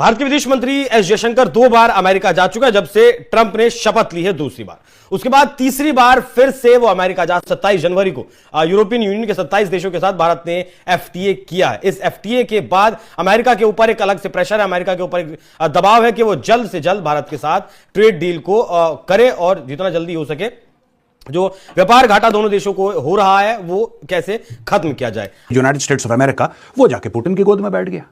भारत के विदेश मंत्री एस जयशंकर 2 बार अमेरिका जा चुका है जब से ट्रंप ने शपथ ली है दूसरी बार। उसके बाद तीसरी बार फिर से वो अमेरिका जा 27 जनवरी को यूरोपियन यूनियन के 27 देशों के साथ भारत ने एफटीए किया है। इस एफटीए के बाद अमेरिका के ऊपर एक अलग से प्रेशर है, अमेरिका के ऊपर एक दबाव है कि वो जल्द से जल्द भारत के साथ ट्रेड डील को करे और जितना जल्दी हो सके जो व्यापार घाटा दोनों देशों को हो रहा है वो कैसे खत्म किया जाए। यूनाइटेड स्टेट्स ऑफ अमेरिका वो जाके पुतिन की गोद में बैठ गया।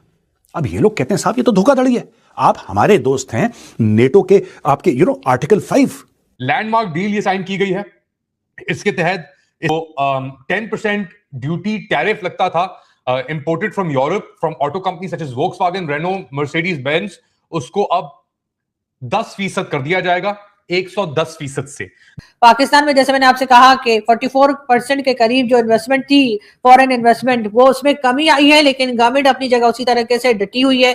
अब ये लोग कहते हैं साहब ये तो धोखाधड़ी है, आप हमारे दोस्त हैं, नेटो के आपके आर्टिकल 5 लैंडमार्क डील ये साइन की गई है। इसके तहत 10% ड्यूटी टैरिफ लगता था imported from Europe from auto company such as Volkswagen, Renault, Mercedes Benz, उसको अब 10% कर दिया जाएगा 110% से। पाकिस्तान में जैसे मैंने आपसे कहा कि 44% के करीब जो इन्वेस्टमेंट थी फॉरेन इन्वेस्टमेंट वो उसमें कमी आई है, लेकिन गवर्नमेंट अपनी जगह उसी तरीके से डटी हुई है।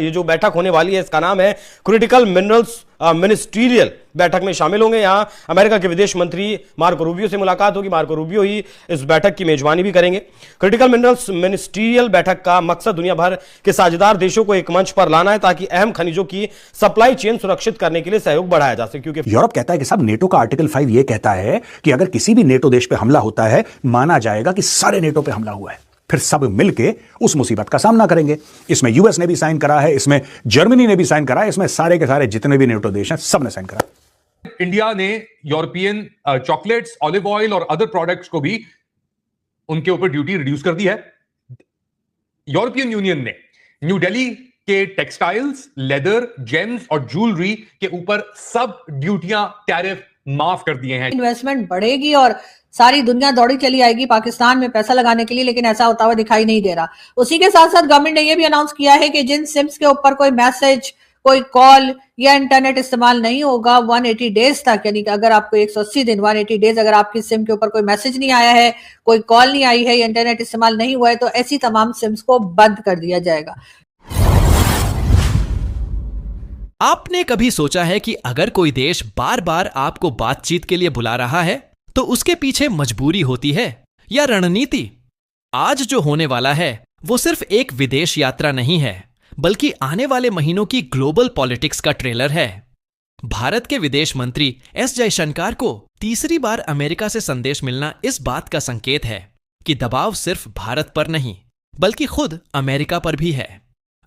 ये जो बैठक होने वाली है इसका नाम है क्रिटिकल मिनरल्स मिनिस्ट्रियल बैठक में शामिल होंगे। यहां अमेरिका के विदेश मंत्री मार्को रूबियो से मुलाकात होगी। मार्को रूबियो ही इस बैठक की मेजबानी भी करेंगे। क्रिटिकल मिनरल्स मिनिस्ट्रियल बैठक का मकसद दुनिया भर के साझेदार देशों को एक मंच पर लाना है ताकि अहम खनिजों की सप्लाई चेन सुरक्षित करने के लिए सहयोग बढ़ाया जा सके। क्योंकि यूरोप कहता है कि साहब नेटो का आर्टिकल 5 यह कहता है कि अगर किसी भी नेटो देश पे हमला होता है माना जाएगा कि सारे नेटो पे हमला हुआ है, फिर सब मिलके उस मुसीबत का सामना करेंगे। इसमें यूएस ने भी साइन करा है, इसमें जर्मनी ने भी साइन करा है, इसमें सारे के सारे जितने भी नेटो देश हैं सब ने साइन करा। इंडिया ने यूरोपियन चॉकलेट्स, ऑलिव ऑयल और अदर प्रोडक्ट्स को भी उनके ऊपर ड्यूटी रिड्यूस कर दी है। यूरोपियन यूनियन ने न्यू दिल्ली के टेक्सटाइल्स, लेदर, जेम्स और ज्वेलरी के ऊपर सब ड्यूटियां, टैरिफ माफ कर दिए हैं। इन्वेस्टमेंट बढ़ेगी और सारी दुनिया दौड़ी चली आएगी पाकिस्तान में पैसा लगाने के लिए, लेकिन ऐसा होता हुआ दिखाई नहीं दे रहा। उसी के साथ साथ गवर्नमेंट ने यह भी अनाउंस किया है कि जिन सिम्स के ऊपर कोई मैसेज, कोई कॉल या इंटरनेट इस्तेमाल नहीं होगा 180 डेज तक, यानी कि अगर आपको 180 दिन 180 डेज अगर आपकी सिम के ऊपर कोई मैसेज नहीं आया है, कोई कॉल नहीं आई है या इंटरनेट इस्तेमाल नहीं हुआ है, तो ऐसी तमाम सिम्स को बंद कर दिया जाएगा। आपने कभी सोचा है कि अगर कोई देश बार बार आपको बातचीत के लिए बुला रहा है तो उसके पीछे मजबूरी होती है या रणनीति? आज जो होने वाला है वो सिर्फ एक विदेश यात्रा नहीं है, बल्कि आने वाले महीनों की ग्लोबल पॉलिटिक्स का ट्रेलर है। भारत के विदेश मंत्री एस जयशंकर को तीसरी बार अमेरिका से संदेश मिलना इस बात का संकेत है कि दबाव सिर्फ भारत पर नहीं बल्कि खुद अमेरिका पर भी है।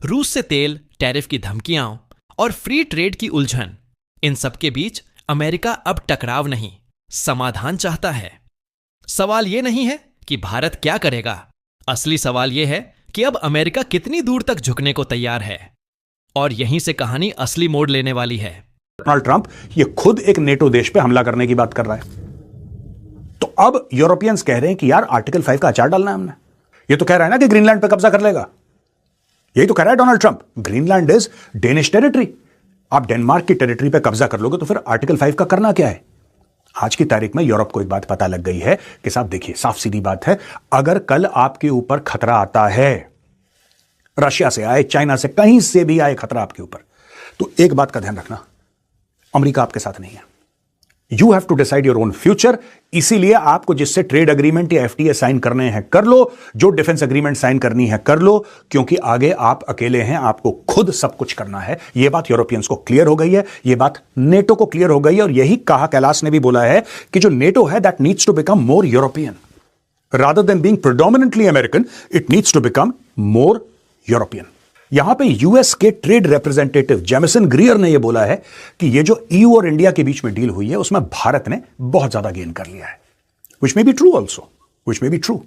रूस से तेल, टैरिफ की धमकियां और फ्री ट्रेड की उलझन, इन सब के बीच अमेरिका अब टकराव नहीं, समाधान चाहता है। सवाल यह नहीं है कि भारत क्या करेगा, असली सवाल यह है कि अब अमेरिका कितनी दूर तक झुकने को तैयार है। और यहीं से कहानी असली मोड़ लेने वाली है। डोनाल्ड ट्रंप ये खुद एक नेटो देश पे हमला करने की बात कर रहा है, तो अब यूरोपियंस कह रहे हैं कि यार आर्टिकल 5 का अचार डालना है हमने। ये तो कह रहा है ना कि ग्रीनलैंड पे कब्जा कर लेगा, यही तो कह रहा है Donald Trump. Greenland is Danish territory, आप डेनमार्क की टेरिटरी पे कब्जा कर लोगे तो फिर आर्टिकल 5 का करना क्या है? आज की तारीख में यूरोप को एक बात पता लग गई है कि साहब देखिए, साफ सीधी बात है, अगर कल आपके ऊपर खतरा आता है, रशिया से आए, चाइना से, कहीं से भी आए खतरा आपके ऊपर, तो एक बात का ध्यान रखना, अमेरिका आपके साथ नहीं है। You have to decide your own future. इसीलिए आपको जिससे ट्रेड एग्रीमेंट या एफटीए साइन करने हैं कर लो, जो डिफेंस एग्रीमेंट साइन करनी है कर लो, क्योंकि आगे आप अकेले हैं, आपको खुद सब कुछ करना है। यह बात यूरोपियंस को क्लियर हो गई है, यह बात नेटो को क्लियर हो गई है, और यही कहा कैलाश ने भी बोला है कि जो नेटो है that needs to become more European rather than being predominantly American, it needs to become more European. यहां पे यूएस के ट्रेड रिप्रेजेंटेटिव जेमिसन ग्रियर ने यह बोला है कि ये जो ईयू और इंडिया के बीच में डील हुई है उसमें भारत ने बहुत ज्यादा गेन कर लिया है, which may be true also, which may be true.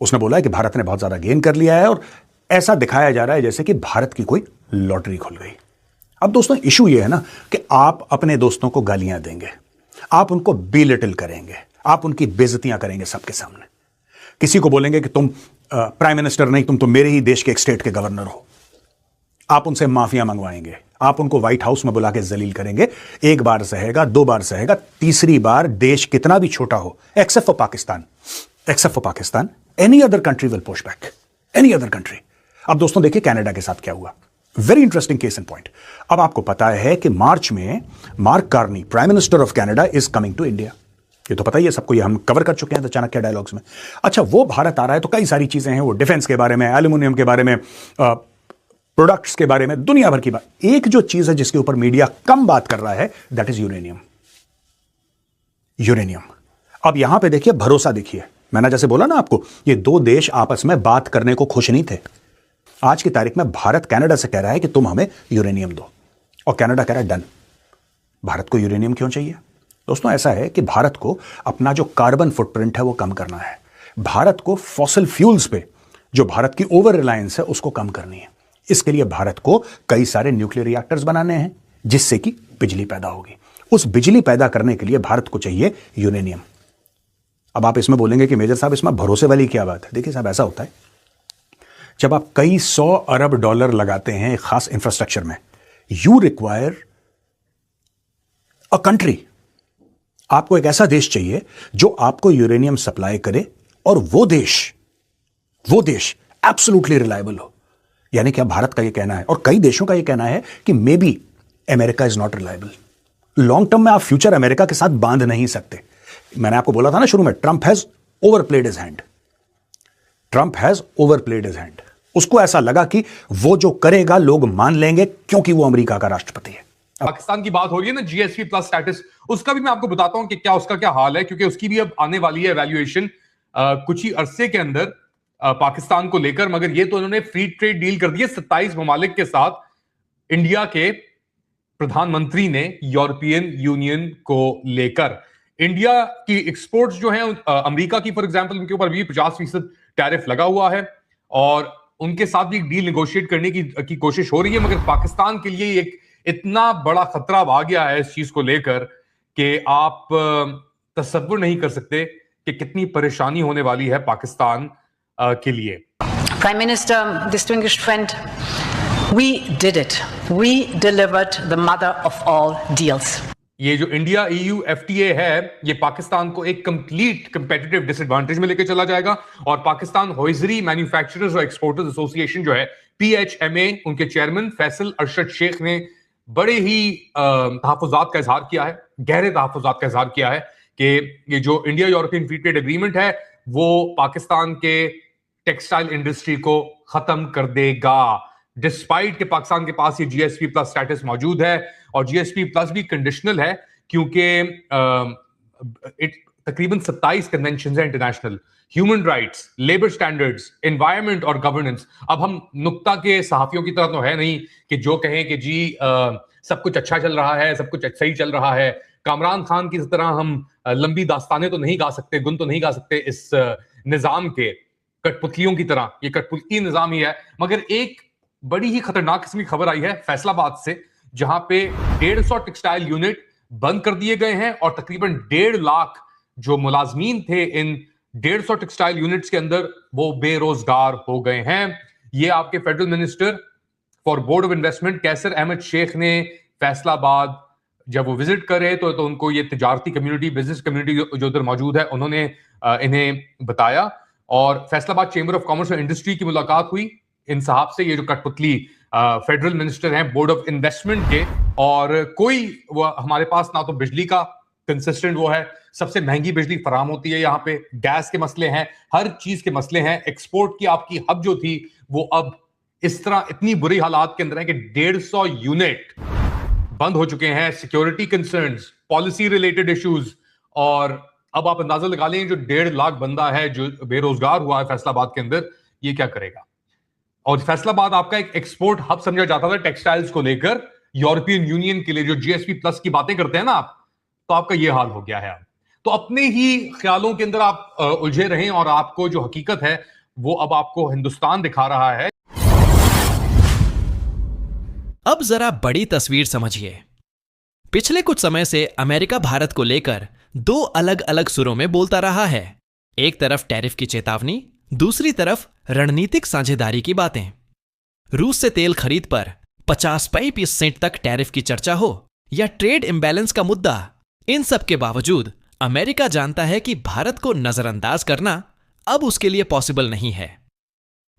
उसने बोला है कि भारत ने बहुत ज्यादा गेन कर लिया है और ऐसा दिखाया जा रहा है जैसे कि भारत की कोई लॉटरी खुल गई। अब दोस्तों इशू यह है ना कि आप अपने दोस्तों को गालियां देंगे, आप उनको बेलिटिल करेंगे, आप उनकी बेइज्जतियां करेंगे सबके सामने, किसी को बोलेंगे कि तुम प्राइम मिनिस्टर नहीं, तुम तो मेरे ही देश के एक स्टेट के गवर्नर हो, आप उनसे माफिया मंगवाएंगे, आप उनको व्हाइट हाउस में बुला के जलील करेंगे। एक बार सहेगा, 2 बार सहेगा, तीसरी बार देश कितना भी छोटा हो, except for Pakistan, any other country will push back, any other country. अब दोस्तों देखिए कनाडा के साथ क्या हुआ, very interesting case in point. अब आपको पता है कि मार्च में Mark Carney, prime minister of Canada, is coming to India. ये तो पता ही है सबको, ये हम कवर कर चुके हैं चाणक्य डायलॉग्स में। अच्छा, वो भारत आ रहा है तो कई सारी चीजें हैं, वो डिफेंस के बारे में, एल्यूमिनियम के बारे में, प्रोडक्ट्स के बारे में, दुनिया भर की बात। एक जो चीज है जिसके ऊपर मीडिया कम बात कर रहा है, दैट इज यूरेनियम। यूरेनियम। अब यहां पे देखिए, भरोसा देखिए, मैंने जैसे बोला ना आपको, ये दो देश आपस में बात करने को खुश नहीं थे। आज की तारीख में भारत कनाडा से कह रहा है कि तुम हमें यूरेनियम दो, और कनाडा कह रहा है डन। भारत को यूरेनियम क्यों चाहिए? दोस्तों, ऐसा है कि भारत को अपना जो कार्बन फुटप्रिंट है वो कम करना है। भारत को फॉसिल फ्यूल्स पे जो भारत की ओवर रिलायंस है उसको कम करनी है। इसके लिए भारत को कई सारे न्यूक्लियर रिएक्टर्स बनाने हैं जिससे कि बिजली पैदा होगी। उस बिजली पैदा करने के लिए भारत को चाहिए यूरेनियम। अब आप इसमें बोलेंगे कि मेजर साहब इसमें भरोसे वाली क्या बात है? देखिए साहब, ऐसा होता है जब आप कई $100 अरब लगाते हैं एक खास इंफ्रास्ट्रक्चर में, यू रिक्वायर अ कंट्री। आपको एक ऐसा देश चाहिए जो आपको यूरेनियम सप्लाई करे, और वो देश एब्सोल्युटली रिलायबल हो। यानी कि अब भारत का यह कहना है और कई देशों का यह कहना है कि may be America is not reliable. Long term में आप फ्यूचर अमेरिका के साथ बांध नहीं सकते। मैंने आपको बोला था ना शुरू में, Trump has overplayed his hand. Trump has overplayed his hand. उसको ऐसा लगा कि वो जो करेगा लोग मान लेंगे क्योंकि वो अमेरिका का राष्ट्रपति है। पाकिस्तान की बात हो रही है ना, जीएसपी प्लस स्टेटस, उसका भी मैं आपको बताता हूं कि क्या उसका क्या हाल है, क्योंकि उसकी भी अब आने वाली है एवैल्यूएशन कुछ ही अरसे के अंदर पाकिस्तान को लेकर। मगर ये तो उन्होंने फ्री ट्रेड डील कर दी है 27 ममालिक के साथ। इंडिया के प्रधानमंत्री ने यूरोपियन यूनियन को लेकर इंडिया की एक्सपोर्ट्स जो हैं अमेरिका की फॉर एग्जांपल, उनके ऊपर भी 50% टैरिफ लगा हुआ है और उनके साथ भी एक डील नेगोशिएट करने की कोशिश हो रही है। मगर पाकिस्तान के लिए एक इतना बड़ा खतरा आ गया है इस चीज को लेकर कि आप तसव्वुर नहीं कर सकते कि कितनी परेशानी होने वाली है पाकिस्तान के लिए। Prime Minister, distinguished friend, we did it. We delivered the mother of all deals. ये जो इंडिया EU FTA है, ये पाकिस्तान को एक कंप्लीट कंपेटिटिव डिसएडवांटेज में लेकर चला जाएगा। और पाकिस्तान हॉइजरी मैन्युफैक्चरर्स और एक्सपोर्टर्स एसोसिएशन जो है, PHMA, उनके चेयरमैन फैसल अरशद शेख ने बड़े ही तहफ़्फ़ुज़ात का इजहार किया है, गहरे तहफ़्फ़ुज़ात का इजहार किया है कि ये जो India European free trade agreement है वो पाकिस्तान के टेक्सटाइल इंडस्ट्री को खत्म कर देगा, डिस्पाइट कि पाकिस्तान के पास ये जीएसपी प्लस स्टेटस मौजूद है। और जीएसपी प्लस भी कंडीशनल है क्योंकि तकरीबन 27 कन्वेंशन है international, human rights, labour standards, environment और गवर्नेंस। अब हम नुक्ता के सहाफियों की तरह तो है नहीं कि जो कहें कि जी सब कुछ अच्छा चल रहा है, सब कुछ सही चल रहा है। कामरान खान की तरह हम लंबी दास्तानें तो नहीं गा सकते, गुन तो नहीं गा सकते इस निजाम के, कठपुतलियों की तरह। ये कठपुतली निजाम ही है। मगर एक बड़ी ही खतरनाक किस्म की खबर आई है फैसलाबाद से, जहां पे 150 टेक्सटाइल यूनिट बंद कर दिए गए हैं और तकरीबन 1.5 लाख जो मुलाजमीन थे इन 150 टेक्सटाइल यूनिट्स के अंदर वो बेरोजगार हो गए हैं। ये आपके federal minister for board of investment Qaiser Ahmad Sheikh ने फैसलाबाद जब वो विजिट करे तो उनको ये तिजारती कम्युनिटी, बिजनेस कम्युनिटी जो उधर मौजूद है, उन्होंने इन्हें बताया। और फैसलाबाद चेंबर ऑफ कॉमर्स और इंडस्ट्री की मुलाकात हुई इन साहब से, ये जो कठपुतली फेडरल मिनिस्टर हैं बोर्ड ऑफ इन्वेस्टमेंट के। और कोई वो हमारे पास ना तो बिजली का कंसिस्टेंट वो है, सबसे महंगी बिजली फराम होती है यहाँ पे, गैस के मसले हैं, हर चीज के मसले हैं। एक्सपोर्ट की आपकी हब जो थी वो अब इस तरह इतनी बुरी हालात के अंदर है कि 150 यूनिट बंद हो चुके हैं। Security concerns, policy related issues, और अब आप अंदाजा लगा लें जो 1.5 लाख बंदा है जो बेरोजगार हुआ है फैसलाबाद के अंदर, ये क्या करेगा। और फैसलाबाद आपका एक एक्सपोर्ट हब समझा जाता था टेक्सटाइल्स को लेकर यूरोपियन यूनियन के लिए, जो जीएसपी प्लस की बातें करते हैं ना आप, तो आपका ये हाल हो गया है। तो अपने ही ख्यालों के अंदर आप उलझे रहें और आपको जो हकीकत है वो अब आपको हिंदुस्तान दिखा रहा है। अब जरा बड़ी तस्वीर समझिए। पिछले कुछ समय से अमेरिका भारत को लेकर 2 अलग अलग सुरों में बोलता रहा है। एक तरफ टैरिफ की चेतावनी, दूसरी तरफ रणनीतिक साझेदारी की बातें। रूस से तेल खरीद पर 50% तक टैरिफ की चर्चा हो या ट्रेड इम्बैलेंस का मुद्दा, इन सब के बावजूद अमेरिका जानता है कि भारत को नजरअंदाज करना अब उसके लिए पॉसिबल नहीं है।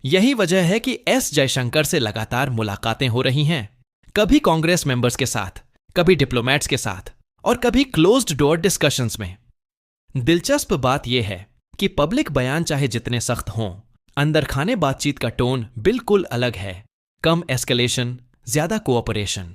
यही वजह है कि एस जयशंकर से लगातार मुलाकातें हो रही हैं, कभी कांग्रेस मेंबर्स के साथ, कभी डिप्लोमैट्स के साथ और कभी क्लोज्ड डोर डिस्कशंस में। दिलचस्प बात यह है कि पब्लिक बयान चाहे जितने सख्त हों, अंदर खाने बातचीत का टोन बिल्कुल अलग है। कम एस्केलेशन, ज्यादा कोऑपरेशन।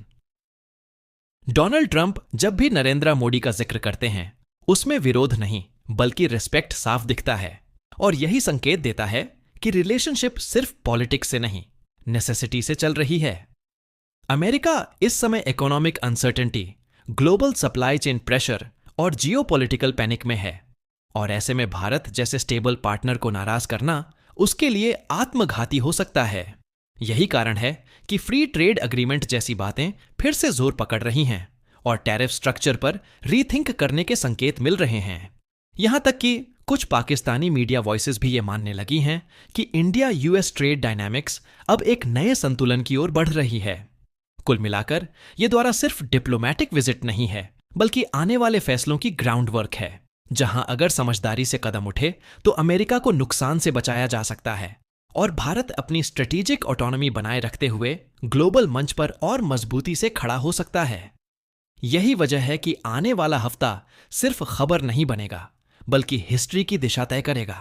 डोनाल्ड ट्रंप जब भी नरेंद्र मोदी का जिक्र करते हैं उसमें विरोध नहीं बल्कि रिस्पेक्ट साफ दिखता है, और यही संकेत देता है कि रिलेशनशिप सिर्फ पॉलिटिक्स से नहीं, नेसेसिटी से चल रही है। अमेरिका इस समय economic uncertainty, global supply chain pressure और जियोपॉलिटिकल पैनिक में है, और ऐसे में भारत जैसे स्टेबल पार्टनर को नाराज करना उसके लिए आत्मघाती हो सकता है। यही कारण है कि फ्री ट्रेड अग्रीमेंट जैसी बातें फिर से जोर पकड़ रही हैं और टैरिफ स्ट्रक्चर पर रीथिंक करने के संकेत मिल रहे हैं। यहां तक कि कुछ पाकिस्तानी मीडिया वॉइसेस भी ये मानने लगी हैं कि इंडिया यूएस ट्रेड डायनामिक्स अब एक नए संतुलन की ओर बढ़ रही है। कुल मिलाकर ये दौरा सिर्फ डिप्लोमैटिक विजिट नहीं है बल्कि आने वाले फैसलों की ग्राउंड वर्क है, जहां अगर समझदारी से कदम उठे तो अमेरिका को नुकसान से बचाया जा सकता है और भारत अपनी स्ट्रेटेजिक ऑटोनॉमी बनाए रखते हुए ग्लोबल मंच पर और मजबूती से खड़ा हो सकता है। यही वजह है कि आने वाला हफ्ता सिर्फ खबर नहीं बनेगा बल्कि हिस्ट्री की दिशा तय करेगा।